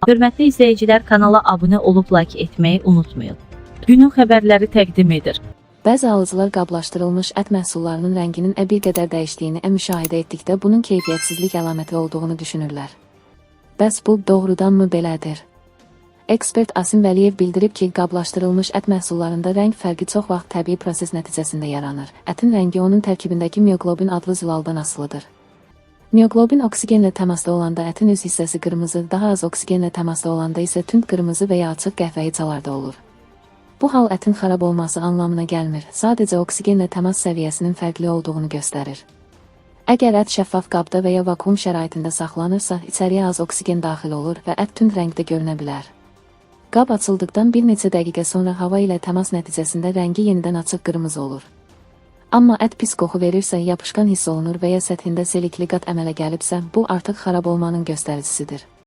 Hörmətli izləyicilər, kanala abunə olub like etməyi unutmayın. Günün xəbərləri təqdim edir. Bəzi alıcılar qablaşdırılmış ət məhsullarının rənginin bir qədər dəyişdiyini müşahidə etdikdə bunun keyfiyyətsizlik əlaməti olduğunu düşünürlər. Bəs bu doğrudanmı belədir? Ekspert Asim Vəliyev bildirib ki, qablaşdırılmış ət məhsullarında rəng fərqi çox vaxt təbii proses nəticəsində yaranır. Ətin rəngi onun tərkibindəki mioglobin adlı zülaldan asılıdır. Mioglobin oksigenlə təmasda olanda ətin üz hissəsi qırmızı, daha az oksigenlə təmasda olanda isə tünd qırmızı və ya açıq qəhvəyi çalarda olur. Bu hal ətin xarab olması anlamına gəlmir, sadəcə oksigenlə təmas səviyyəsinin fərqli olduğunu göstərir. Əgər ət şəffaf qabda və ya vakuum şəraitində saxlanırsa, içəriyə az oksigen daxil olur və ət tünd rəngdə görünə bilər. Qab açıldıqdan bir neçə dəqiqə sonra hava ilə təmas nəticəsində rəngi yenidən açıq qırmızı olur. Amma ət pis qoxu verirsə, yapışqan hiss olunur və ya səthində selikli qat əmələ gəlibsə, bu artıq xarab olmanın göstəricisidir.